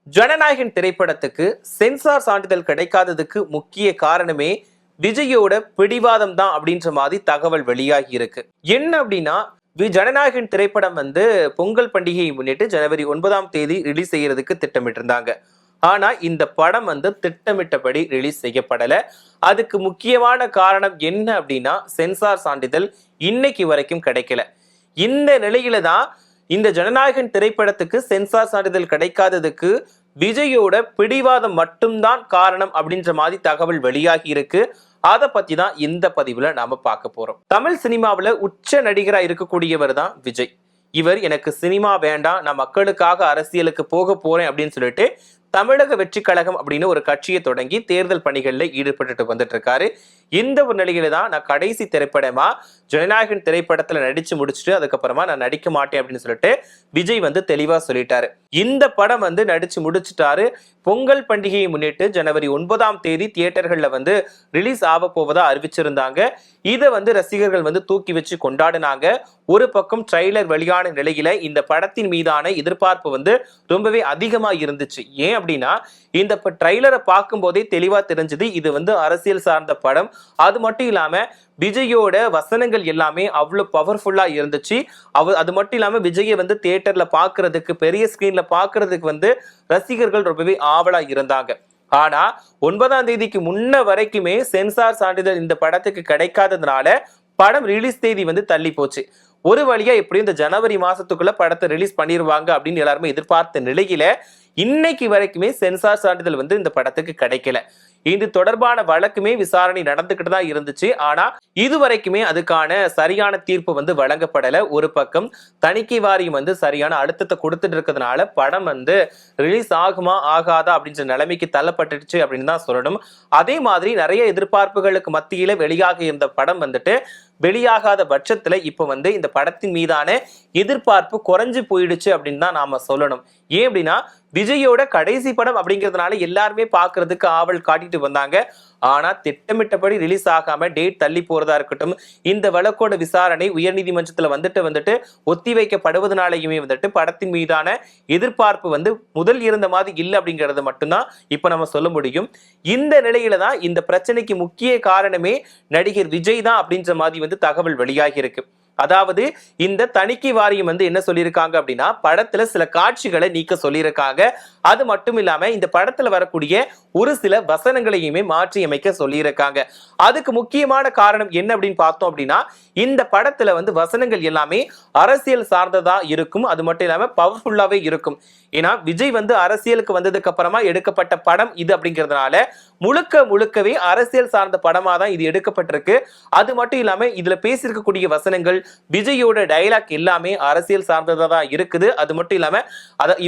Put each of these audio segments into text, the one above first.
ஜனநாயகன் திரைப்படத்துக்கு சென்சார் சான்றிதழ் கிடைக்காததுக்கு முக்கிய காரணமே விஜயோட பிடிவாதம் தான் அப்படின்ற மாதிரி தகவல் வெளியாகி இருக்கு. என்ன அப்படின்னா, ஜனநாயகன் திரைப்படம் பொங்கல் பண்டிகையை முன்னிட்டு ஜனவரி 9ஆம் தேதி ரிலீஸ் செய்யறதுக்கு திட்டமிட்டு இருந்தாங்க. ஆனா இந்த படம் திட்டமிட்டபடி ரிலீஸ் செய்யப்படல. அதுக்கு முக்கியமான காரணம் என்ன அப்படின்னா, சென்சார் சான்றிதழ் இன்னைக்கு வரைக்கும் கிடைக்கல. இந்த நிலையில தான் இந்த ஜனநாயகன் திரைப்படத்துக்கு சென்சார் சான்றிதழ் கிடைக்காததுக்கு விஜயோட பிடிவாதம் மட்டும்தான் காரணம் அப்படின்ற மாதிரி தகவல் வெளியாகி இருக்கு. அதை பத்தி தான் இந்த பதிவுல நாம பார்க்க போறோம். தமிழ் சினிமாவில் உச்ச நடிகரா இருக்கக்கூடியவர் தான் விஜய். இவர் எனக்கு சினிமா வேண்டாம், நான் மக்களுக்காக அரசியலுக்கு போக போறேன் அப்படின்னு சொல்லிட்டு தமிழக வெற்றி கழகம் அப்படின்னு ஒரு கட்சியை தொடங்கி தேர்தல் பணிகளில் ஈடுபட்டு வந்துட்டு இருக்காரு. இந்த ஒரு நிலையில தான் நான் கடைசி திரைப்படமா ஜனநாயகன் திரைப்படத்துல நடிச்சு முடிச்சுட்டு அதுக்கப்புறமா நான் நடிக்க மாட்டேன் அப்படின்னு சொல்லிட்டு விஜய் தெளிவா சொல்லிட்டாரு. இந்த படம் நடிச்சு முடிச்சுட்டாரு. பொங்கல் பண்டிகையை முன்னிட்டு ஜனவரி 9ஆம் தேதி தியேட்டர்கள்ல ரிலீஸ் ஆக போவதா அறிவிச்சிருந்தாங்க. இதை ரசிகர்கள் தூக்கி வச்சு கொண்டாடினாங்க. ஒரு பக்கம் ட்ரெய்லர் வெளியான நிலையில இந்த படத்தின் மீதான எதிர்பார்ப்பு ரொம்பவே அதிகமா இருந்துச்சு. ஏன் அப்படின்னா, இந்த ட்ரெய்லரை பார்க்கும் போதே தெளிவா தெரிஞ்சது இது அரசியல் சார்ந்த படம். அது மட்டும் இல்லாம விஜயோட வசனங்கள் எல்லாமே அவ்வளவு பவர்ஃபுல்லா இருந்துச்சு. அது மட்டும் இல்லாம விஜயை தியேட்டர்ல பாக்குறதுக்கு, பெரிய ஸ்கிரீன்ல பாக்குறதுக்கு ரசிகர்கள் ரொம்பவே ஆவலா இருந்தாங்க. ஆனா 9ஆம் தேதிக்கு முன்ன வரைக்குமே சென்சார் சான்றிதழ் இந்த படத்துக்கு கிடைக்காததுனால படம் ரிலீஸ் தேதி தள்ளி போச்சு. ஒரு வழியா எப்படியும் இந்த ஜனவரி மாசத்துக்குள்ள படத்தை ரிலீஸ் பண்ணிருவாங்க அப்படின்னு எல்லாருமே எதிர்பார்த்த நிலையில இன்னைக்கு வரைக்குமே சென்சார் சான்றிதழ் இந்த படத்துக்கு கிடைக்கல. இது தொடர்பான வழக்குமே விசாரணை நடந்துகிட்டு தான் இருந்துச்சு. ஆனா இதுவரைக்குமே அதுக்கான சரியான தீர்ப்பு வழங்கப்படல. ஒரு பக்கம் தணிக்கை வாரியம் சரியான அழுத்தத்தை கொடுத்துட்டு இருக்கிறதுனால படம் ரிலீஸ் ஆகுமா ஆகாதா அப்படின்ற நிலைமைக்கு தள்ளப்பட்டுச்சு அப்படின்னு தான் சொல்லணும். அதே மாதிரி நிறைய எதிர்பார்ப்புகளுக்கு மத்தியில வெளியாக இருந்த படம் வெளியாகாத பட்சத்துல இப்ப இந்த படத்தின் மீதான எதிர்பார்ப்பு குறைஞ்சு போயிடுச்சு அப்படின்னு தான் நாம சொல்லணும். ஏன் அப்படின்னா, விஜயோட கடைசி படம் அப்படிங்கிறதுனால எல்லாருமே பாக்குறதுக்கு ஆவல் காட்டிட்டு வந்தாங்க. ஆனா திட்டமிட்டபடி ரிலீஸ் ஆகாம டேட் தள்ளி போறதா இருக்கட்டும், இந்த வழக்கோட விசாரணை உயர்நீதிமன்றத்துல ஒத்தி வைக்கப்படுவதனாலேயுமே படத்தின் மீதான எதிர்பார்ப்பு முதல் இருந்த மாதிரி இல்லை அப்படிங்கறது மட்டும்தான் இப்ப நம்ம சொல்ல முடியும். இந்த நிலையில தான் இந்த பிரச்சனைக்கு முக்கிய காரணமே நடிகர் விஜய் தான் அப்படின்ற மாதிரி தகவல் வெளியாகி இருக்கு. அதாவது இந்த தணிக்கை வாரியம் என்ன சொல்லியிருக்காங்க அப்படின்னா, படத்துல சில காட்சிகளை நீக்க சொல்லியிருக்காங்க. அது மட்டும் இல்லாம இந்த படத்துல வரக்கூடிய ஒரு சில வசனங்களையுமே மாற்றி அமைக்க சொல்லியிருக்காங்க. அதுக்கு முக்கியமான காரணம் என்ன அப்படின்னு பார்த்தோம் அப்படின்னா, இந்த படத்துல வசனங்கள் எல்லாமே அரசியல் சார்ந்ததா இருக்கும். அது மட்டும் இல்லாம பவர்ஃபுல்லாவே இருக்கும். ஏன்னா விஜய் அரசியலுக்கு வந்ததுக்கு அப்புறமா எடுக்கப்பட்ட படம் இது அப்படிங்கிறதுனால முழுக்கவே அரசியல் சார்ந்த படமா தான் இது எடுக்கப்பட்டிருக்கு. அது மட்டும் இல்லாம இதுல பேசியிருக்கக்கூடிய வசனங்கள், விஜயோட டயலாக் எல்லாமே அரசியல் சார்ந்ததா தான் இருக்குது. அது மட்டும் இல்லாம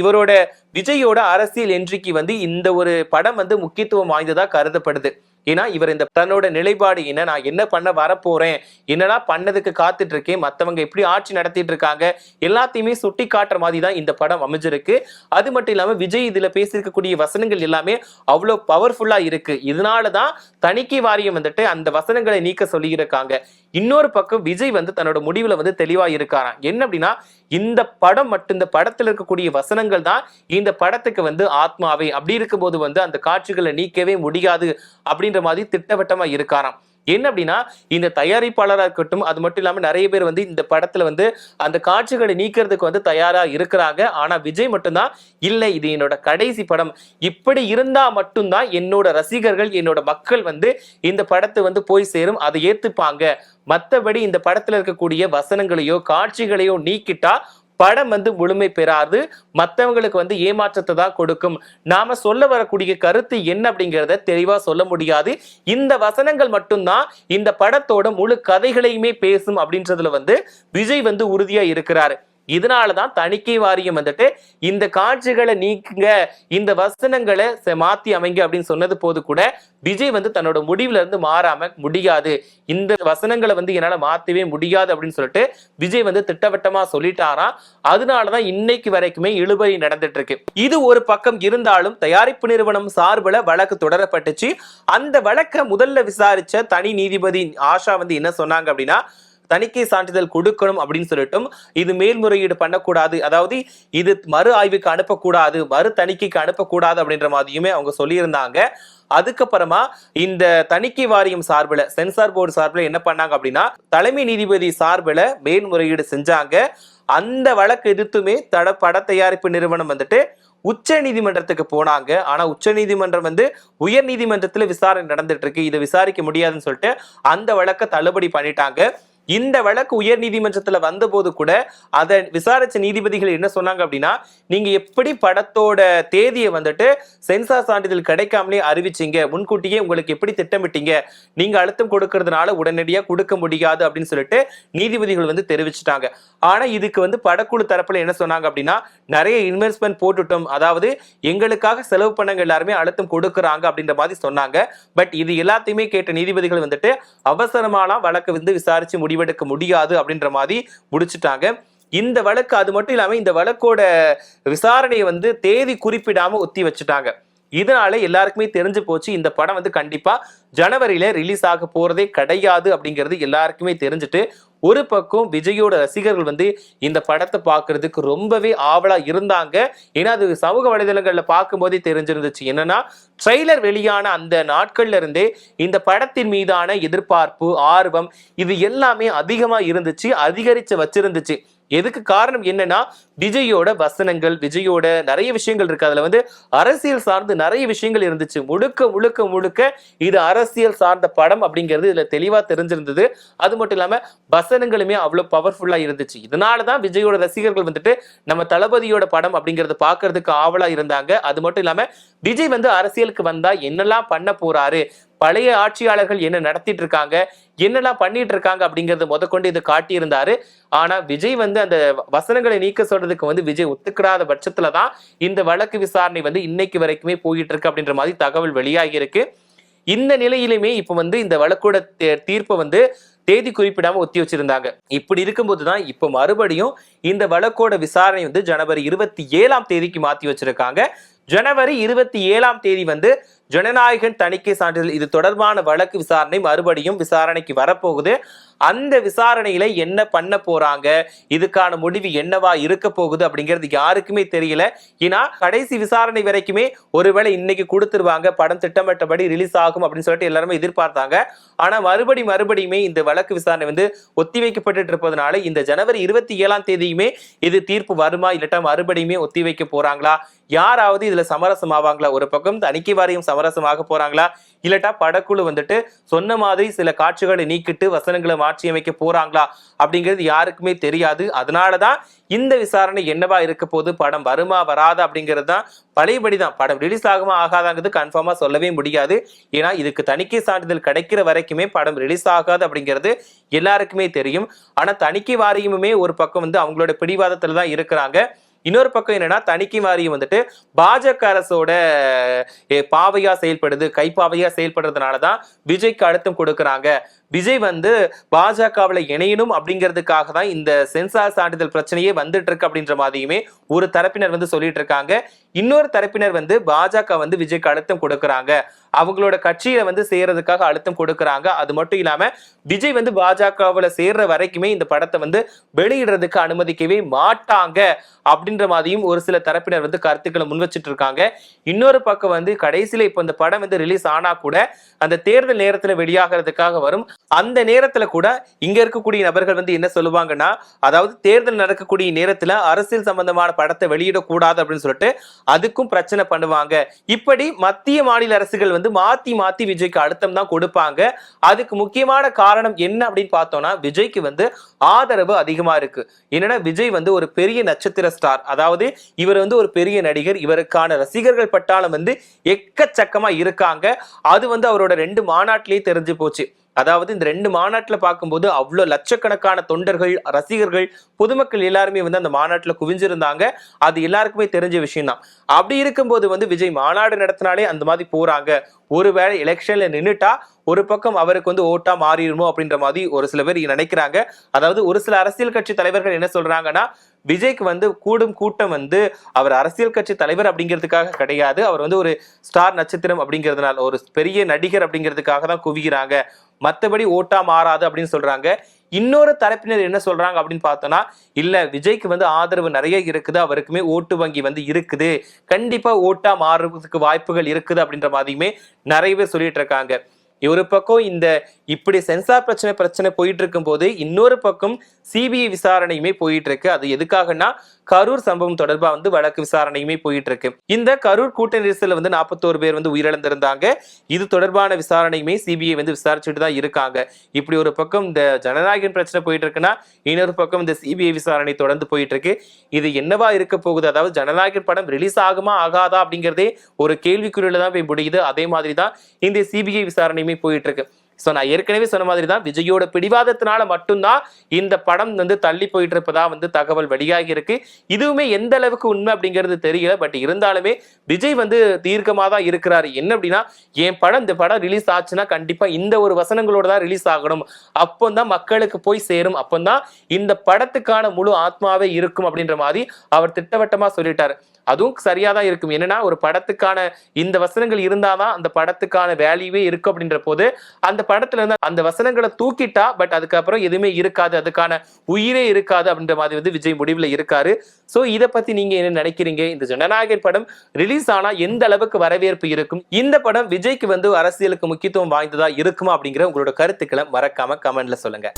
இவரோட விஜயோட அரசியல் என்ட்ரிக்கு இந்த ஒரு படம் முக்கியத்துவம் வாய்ந்ததா கருதப்படுது. ஏன்னா இவர் இந்த தன்னோட நிலைப்பாடு என்ன, நான் என்ன பண்ண வரப்போறேன், என்னடா பண்ணதுக்கு காத்துட்டு இருக்கேன், மத்தவங்க எப்படி ஆட்சி நடத்திட்டு இருக்காங்க, எல்லாத்தையுமே சுட்டி காட்டுற மாதிரி தான் இந்த படம் அமைஞ்சிருக்கு. அது மட்டும் இல்லாம விஜய் இதுல பேசியிருக்கக்கூடிய வசனங்கள் எல்லாமே அவ்வளவு பவர்ஃபுல்லா இருக்கு. இதனாலதான் தணிக்கை வாரியம் அந்த வசனங்களை நீக்க சொல்லியிருக்காங்க. இன்னொரு பக்கம் விஜய் தன்னோட முடிவுல தெளிவா இருக்காராம். என்ன அப்படின்னா, இந்த படம் மட்டும், இந்த படத்துல இருக்கக்கூடிய வசனங்கள் தான் இந்த படத்துக்கு ஆத்மாவே. அப்படி இருக்கும் போது அந்த காட்சிகளை நீக்கவே முடியாது அப்படின்ற மாதிரி திட்டவட்டமா இருக்காராம். என்ன அப்படின்னா, இந்த தயாரிப்பாளராக இருக்கட்டும், அது மட்டும் இல்லாம நிறைய பேர் இந்த படத்துல அந்த காட்சிகளை நீக்கிறதுக்கு தயாரா இருக்கிறாங்க. ஆனா விஜய் மட்டும்தான் இல்லை, இது என்னோட கடைசி படம், இப்படி இருந்தா மட்டும்தான் என்னோட ரசிகர்கள், என்னோட மக்கள் இந்த படத்தை போய் சேரும், அதை ஏத்துப்பாங்க. மற்றபடி இந்த படத்துல இருக்கக்கூடிய வசனங்களையோ காட்சிகளையோ நீக்கிட்டா படம் முழுமை பெறாது, மற்றவங்களுக்கு ஏமாற்றத்தை தான் கொடுக்கும். நாம சொல்ல வரக்கூடிய கருத்து என்ன அப்படிங்கிறத தெளிவா சொல்ல முடியாது. இந்த வசனங்கள் மட்டும்தான் இந்த படத்தோட முழு கதைகளையுமே பேசும் அப்படின்றதுல விஜய் உறுதியா இருக்கிறாரு. இதனாலதான் தணிக்கை வாரியம் இந்த காட்சிகளை நீக்குங்க, இந்த வசனங்களை மாத்தி அமைங்க அப்படின்னு சொன்னது போது கூட விஜய் தன்னோட முடிவுல இருந்து மாறாம முடியாது, இந்த வசனங்களை என்னால மாத்தவே முடியாது அப்படின்னு சொல்லிட்டு விஜய் திட்டவட்டமா சொல்லிட்டாராம். அதனாலதான் இன்னைக்கு வரைக்குமே இழுபறி நடந்துட்டு இருக்கு. இது ஒரு பக்கம் இருந்தாலும் தயாரிப்பு நிறுவனம் சார்பில் வழக்கு தொடரப்பட்டுச்சு. அந்த வழக்கை முதல்ல விசாரிச்ச தனி நீதிபதி ஆஷா என்ன சொன்னாங்க அப்படின்னா, தணிக்கை சான்றிதழ் கொடுக்கணும் அப்படின்னு சொல்லிட்டும் இது மேல்முறையீடு பண்ணக்கூடாது, அதாவது இது மறு ஆய்வுக்கு அனுப்பக்கூடாது, மறு தணிக்கைக்கு அனுப்பக்கூடாது அப்படின்ற மாதிரியுமே அவங்க சொல்லியிருந்தாங்க. அதுக்கப்புறமா இந்த தணிக்கை வாரியம் சார்பில் சென்சார் போர்டு சார்பில் என்ன பண்ணாங்க அப்படின்னா தலைமை நீதிபதி சார்பில் மேல்முறையீடு செஞ்சாங்க. அந்த வழக்கு எதிர்த்துமே பட தயாரிப்பு நிறுவனம் வந்துட்டு உச்ச நீதிமன்றத்துக்கு போனாங்க. ஆனா உச்ச நீதிமன்றம் வந்து உயர் நீதிமன்றத்துல விசாரணை நடந்துட்டு இருக்கு, இதை விசாரிக்க முடியாதுன்னு சொல்லிட்டு அந்த வழக்கை தள்ளுபடி பண்ணிட்டாங்க. இந்த வழக்கு உயர் நீதிமன்றத்துல வந்த போது கூட அதை விசாரிச்ச நீதிபதிகள் என்ன சொன்னாங்க அப்படின்னா, நீங்க எப்படி படத்தோட தேதியை வந்துட்டு சென்சார் சான்றிதழ் கிடைக்காமலே அறிவிச்சீங்க, முன்கூட்டியே உங்களுக்கு எப்படி திட்டமிட்டீங்க, நீங்க அழுத்தம் கொடுக்கறதுனால உடனடியாக கொடுக்க முடியாது அப்படின்னு சொல்லிட்டு நீதிபதிகள் வந்து தெரிவிச்சுட்டாங்க. ஆனா இதுக்கு வந்து படக்குழு தரப்புல என்ன சொன்னாங்க அப்படின்னா, நிறைய இன்வெஸ்ட்மெண்ட் போட்டுட்டோம், அதாவது எங்களுக்காக செலவு பண்ணவங்க எல்லாருமே அழுத்தம் கொடுக்குறாங்க அப்படின்ற மாதிரி சொன்னாங்க. பட் இது எல்லாத்தையுமே கேட்ட நீதிபதிகள் வந்துட்டு அவசரமான வழக்கு வந்து விசாரிச்சு முடிவெடுக்க முடியாது அப்படின்ற மாதிரி முடிச்சுட்டாங்க. இந்த வழக்கு அது மட்டும் இல்லாம இந்த வழக்கோட விசாரணையை வந்து தேதி குறிப்பிடாம ஒத்தி வச்சுட்டாங்க. இதனால எல்லாருக்குமே தெரிஞ்சு போச்சு இந்த படம் வந்து கண்டிப்பா ஜனவரியில ரிலீஸ் ஆக போறதே கிடையாது அப்படிங்கிறது எல்லாருக்குமே தெரிஞ்சுட்டு, ஒரு பக்கம் விஜயோட ரசிகர்கள் வந்து இந்த படத்தை பார்க்கறதுக்கு ரொம்பவே ஆவலா இருந்தாங்க. ஏன்னா அது சமூக வலைதளங்கள்ல பார்க்கும் போதே தெரிஞ்சிருந்துச்சு. என்னன்னா ட்ரெய்லர் வெளியான அந்த நாட்கள்ல இருந்தே இந்த படத்தின் மீதான எதிர்பார்ப்பு, ஆர்வம் இது எல்லாமே அதிகமா இருந்துச்சு, அதிகரிச்சு வச்சிருந்துச்சு. எதுக்கு காரணம் என்னன்னா விஜயோட வசனங்கள், விஜயோட நிறைய விஷயங்கள் இருக்கு, அதுல வந்து அரசியல் சார்ந்து நிறைய விஷயங்கள் இருந்துச்சு. முழுக்க முழுக்க முழுக்க இது அரசியல் சார்ந்த படம் அப்படிங்கிறது இதுல தெளிவா தெரிஞ்சிருந்தது. அது மட்டும் இல்லாம வசனங்களுமே அவ்வளவு பவர்ஃபுல்லா இருந்துச்சு. இதனாலதான் விஜயோட ரசிகர்கள் வந்துட்டு நம்ம தளபதியோட படம் அப்படிங்கறத பாக்குறதுக்கு ஆவலா இருந்தாங்க. அது மட்டும் இல்லாம விஜய் வந்து அரசியலுக்கு வந்தா என்னெல்லாம் பண்ண போறாரு, பழைய ஆட்சியாளர்கள் என்ன நடத்திட்டு இருக்காங்க, என்னெல்லாம் பண்ணிட்டு இருக்காங்க அப்படிங்கறது முதற்கொண்டு இது காட்டியிருந்தாரு. ஆனா விஜய் வந்து அந்த வசனங்களை நீக்க சொல்றதுக்கு வந்து விஜய் ஒத்துக்கிடாத பட்சத்துலதான் இந்த வழக்கு விசாரணை வந்து இன்னைக்கு வரைக்குமே போயிட்டு இருக்கு அப்படின்ற மாதிரி தகவல் வெளியாகி இருக்கு. இந்த நிலையிலுமே இப்ப வந்து இந்த வழக்கோட தீர்ப்பை வந்து தேதி குறிப்பிடாம ஒத்தி வச்சிருந்தாங்க. இப்படி இருக்கும்போதுதான் இப்ப மறுபடியும் இந்த வழக்கோட விசாரணை வந்து ஜனவரி 27 மாத்தி வச்சிருக்காங்க. ஜனவரி 27 வந்து ஜனநாயகன் தணிக்கை சான்றிதழ் இது தொடர்பான வழக்கு விசாரணை மறுபடியும் விசாரணைக்கு வரப்போகுது. அந்த விசாரணையில என்ன பண்ண போறாங்க, இதுக்கான முடிவு என்னவா இருக்க போகுது அப்படிங்கிறது யாருக்குமே தெரியல. ஏன்னா கடைசி விசாரணை வரைக்குமே ஒருவேளை இன்னைக்கு கொடுத்துருவாங்க, படம் திட்டமிட்டபடி ரிலீஸ் ஆகும் அப்படின்னு சொல்லிட்டு எல்லாருமே எதிர்பார்த்தாங்க. ஆனா மறுபடியுமே இந்த வழக்கு விசாரணை வந்து ஒத்தி வைக்கப்பட்டு இருப்பதனால இந்த ஜனவரி 27 இது தீர்ப்பு வருமா, இல்லட்டா மறுபடியுமே ஒத்தி வைக்க போறாங்களா, யாராவது இதுல சமரசம் ஆவாங்களா, ஒரு பக்கம் தணிக்கை வாரியம் சமரசமாக போறாங்களா, இல்லட்டா படக்குழு வந்துட்டு சொன்ன மாதிரி சில காட்சிகளை நீக்கிட்டு வசனங்களை மாற்றி அமைக்க போறாங்களா அப்படிங்கிறது யாருக்குமே தெரியாது. அதனாலதான் இந்த விசாரணை என்னவா இருக்க போது, படம் வருமா வராதா அப்படிங்கிறது தான் பழையபடிதான். படம் ரிலீஸ் ஆகுமா ஆகாதாங்கிறது கன்ஃபார்மா சொல்லவே முடியாது. ஏன்னா இதுக்கு தணிக்கை சான்றிதழ் கிடைக்கிற வரைக்குமே படம் ரிலீஸ் ஆகாது அப்படிங்கிறது எல்லாருக்குமே தெரியும். ஆனா தணிக்கை வாரியமுமே ஒரு பக்கம் வந்து அவங்களோட பிடிவாதத்துல தான் இருக்கிறாங்க. இன்னொரு பக்கம் என்னன்னா தணிக்கை வாரியம் வந்துட்டு பாஜக அரசோட பாவையா செயல்படுது, கைப்பாவையா செயல்படுறதுனாலதான் விஜய்க்கு அழுத்தம் கொடுக்கறாங்க. விஜய் வந்து பாஜகவில் இணையணும் அப்படிங்கிறதுக்காக தான் இந்த சென்சார் சான்றிதழ் பிரச்சனையே வந்துட்டு இருக்கு அப்படின்ற மாதிரியுமே ஒரு தரப்பினர் வந்து சொல்லிட்டு இருக்காங்க. இன்னொரு தரப்பினர் வந்து பாஜக வந்து விஜய்க்கு அழுத்தம் கொடுக்கறாங்க, அவங்களோட கட்சியில வந்து சேர்றதுக்காக அழுத்தம் கொடுக்கறாங்க. அது மட்டும் இல்லாம விஜய் வந்து பாஜகவில் சேர்ற வரைக்குமே இந்த படத்தை வந்து வெளியிடுறதுக்கு அனுமதிக்கவே மாட்டாங்க அப்படின்ற மாதிரியும் ஒரு சில தரப்பினர் வந்து கருத்துக்களை முன் வச்சுட்டு இருக்காங்க. இன்னொரு பக்கம் வந்து கடைசியில இப்ப இந்த படம் வந்து ரிலீஸ் ஆனா கூட அந்த தேர்தல் நேரத்துல வெளியாகிறதுக்காக வரும். அந்த நேரத்துல கூட இங்க இருக்கக்கூடிய நபர்கள் வந்து என்ன சொல்லுவாங்கன்னா, அதாவது தேர்தல் நடக்கக்கூடிய நேரத்துல அரசியல் சம்பந்தமான படத்தை வெளியிடக்கூடாது அப்படின்னு சொல்லிட்டு அதுக்கும் பிரச்சனை பண்ணுவாங்க. இப்படி மத்திய மாநில அரசுகள் வந்து மாத்தி மாத்தி விஜய்க்கு அழுத்தம் தான் கொடுப்பாங்க. அதுக்கு முக்கியமான காரணம் என்ன அப்படின்னு பார்த்தோம்னா, விஜய்க்கு வந்து ஆதரவு அதிகமா இருக்கு. என்னன்னா விஜய் வந்து ஒரு பெரிய நட்சத்திர ஸ்டார், அதாவது இவர் வந்து ஒரு பெரிய நடிகர், இவருக்கான ரசிகர்கள் பட்டாளம் வந்து எக்கச்சக்கமா இருக்காங்க. அது வந்து அவரோட 2 மாநாட்டிலேயே தெரிஞ்சு போச்சு. அதாவது இந்த 2 மாநாட்டுல பார்க்கும்போது அவ்வளவு லட்சக்கணக்கான தொண்டர்கள், ரசிகர்கள், பொதுமக்கள் எல்லாருமே வந்து அந்த மாநாட்டுல குவிஞ்சிருந்தாங்க. அது எல்லாருக்குமே தெரிஞ்ச விஷயம் தான். அப்படி இருக்கும்போது வந்து விஜய் மாநாடு நடத்தினாலே அந்த மாதிரி போறாங்க, ஒருவேளை எலெக்ஷன்ல நின்னுட்டா ஒரு பக்கம் அவருக்கு வந்து ஓட்டா மாறிடுமோ அப்படின்ற மாதிரி ஒரு சில பேர் நினைக்கிறாங்க. அதாவது ஒரு சில அரசியல் கட்சி தலைவர்கள் என்ன சொல்றாங்கன்னா, விஜய்க்கு வந்து கூடும் கூட்டம் வந்து அவர் அரசியல் கட்சி தலைவர் அப்படிங்கிறதுக்காக கிடையாது, அவர் வந்து ஒரு ஸ்டார் நட்சத்திரம் அப்படிங்கிறதுனால, ஒரு பெரிய நடிகர் அப்படிங்கிறதுக்காக தான் குவிகிறாங்க, மற்றபடி ஓட்டா மாறாது அப்படின்னு சொல்றாங்க. இன்னொரு தரப்பினர் என்ன சொல்றாங்க அப்படின்னு பார்த்தோம்னா, இல்ல விஜய்க்கு வந்து ஆதரவு நிறைய இருக்குது, அவருக்குமே ஓட்டு வங்கி வந்து இருக்குது, கண்டிப்பா ஓட்டா மாறுறதுக்கு வாய்ப்புகள் இருக்குது அப்படின்ற மாதிரியுமே நிறைய பேர் சொல்லிட்டு இருக்காங்க. ஒரு பக்கம் இந்த இப்படி சென்சார் பிரச்சனை போயிட்டு இருக்கும் போது இன்னொரு பக்கம் சிபிஐ விசாரணையுமே போயிட்டு இருக்கு. அது எதுக்காகனா கரூர் சம்பவம் தொடர்பா வந்து வழக்கு விசாரணையுமே போயிட்டு இருக்கு. இந்த கரூர் கூட்ட நெரிசல்ல வந்து 41 பேர் வந்து உயிரிழந்திருந்தாங்க. இது தொடர்பான விசாரணையுமே சிபிஐ வந்து விசாரிச்சுட்டு தான் இருக்காங்க. இப்படி ஒரு பக்கம் இந்த ஜனநாயகன் பிரச்சனை போயிட்டு இருக்குன்னா, இன்னொரு பக்கம் இந்த சிபிஐ விசாரணை தொடர்ந்து போயிட்டு இருக்கு. இது என்னவா இருக்க போகுது, அதாவது ஜனநாயகன் படம் ரிலீஸ் ஆகுமா ஆகாதா அப்படிங்கிறதே ஒரு கேள்விக்குறியில தான் போய் முடியுது. அதே மாதிரி தான் இந்த சிபிஐ விசாரணையுமே போயிட்டு இருக்கு. சோ நான் ஏற்கனவே சொன்ன மாதிரி தான் விஜயோட பிடிவாதத்தினால மட்டும்தான் இந்த படம் வந்து தள்ளி போயிட்டு இருப்பதா வந்து தகவல் வெளியாகி இருக்கு. இதுவுமே எந்த அளவுக்கு உண்மை அப்படிங்கிறது தெரியல. பட் இருந்தாலுமே விஜய் வந்து தீர்க்கமா தான் இருக்கிறாரு. என்ன அப்படின்னா, இந்த படம் ரிலீஸ் ஆச்சுன்னா கண்டிப்பா இந்த ஒரு வசனங்களோட தான் ரிலீஸ் ஆகணும், அப்போதான் மக்களுக்கு போய் சேரும், அப்போதான் இந்த படத்துக்கான முழு ஆத்மாவே இருக்கும் அப்படின்ற மாதிரி அவர் திட்டவட்டமா சொல்லிட்டாரு. அதுவும் சரியா தான் இருக்கும். என்னன்னா, ஒரு படத்துக்கான இந்த வசனங்கள் இருந்தாதான் அந்த படத்துக்கான வேல்யூவே இருக்கும் அப்படின்ற போது அந்த படத்துல இருந்து அந்த வசனங்களை தூக்கிட்டா பட் அதுக்கப்புறம் எதுவுமே இருக்காது, அதுக்கான உயிரே இருக்காது அப்படின்ற மாதிரி வந்து விஜய் முடிவுல இருக்காரு. சோ இத பத்தி நீங்க என்ன நினைக்கிறீங்க? இந்த ஜனநாயகன் படம் ரிலீஸ் ஆனா எந்த அளவுக்கு வரவேற்பு இருக்கும்? இந்த படம் விஜய்க்கு வந்து அரசியலுக்கு முக்கியத்துவம் வாய்ந்ததா இருக்குமா அப்படிங்கிற உங்களோட கருத்துக்களை மறக்காம கமெண்ட்ல சொல்லுங்க.